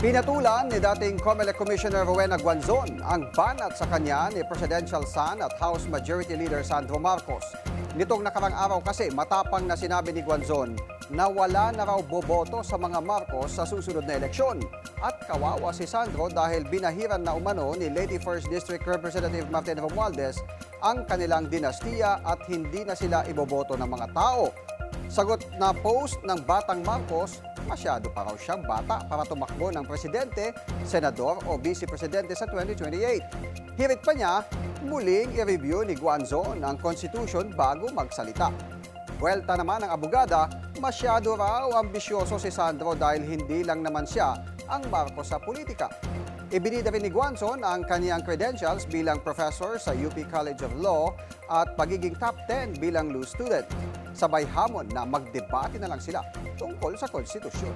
Pinatulan ni dating COMELEC Commissioner Rowena Guanzon ang banat sa kanya ni Presidential son at House Majority Leader Sandro Marcos. Nitong nakarang araw kasi matapang na sinabi ni Guanzon na wala na raw boboto sa mga Marcos sa susunod na eleksyon. At kawawa si Sandro dahil binahiran na umano ni Leyte 1st District Representative Martin Romualdez ang kanilang dinastiya at hindi na sila iboboto ng mga tao. Sagot na post ng Batang Marcos, masyado pa raw siyang bata para tumakbo ng presidente, senador o vice-presidente sa 2028. Hirit pa niya, muling i-review ni Guanzon ang Constitution bago magsalita. Buwelta naman ng abogada, masyado raw ambisyoso si Sandro dahil hindi lang naman siya ang Marcos sa politika. Ibinida rin ni Guanzon ang kaniyang credentials bilang professor sa UP College of Law at pagiging top 10 bilang law student. Sabay hamon na magdebate na lang sila tungkol sa konstitusyon.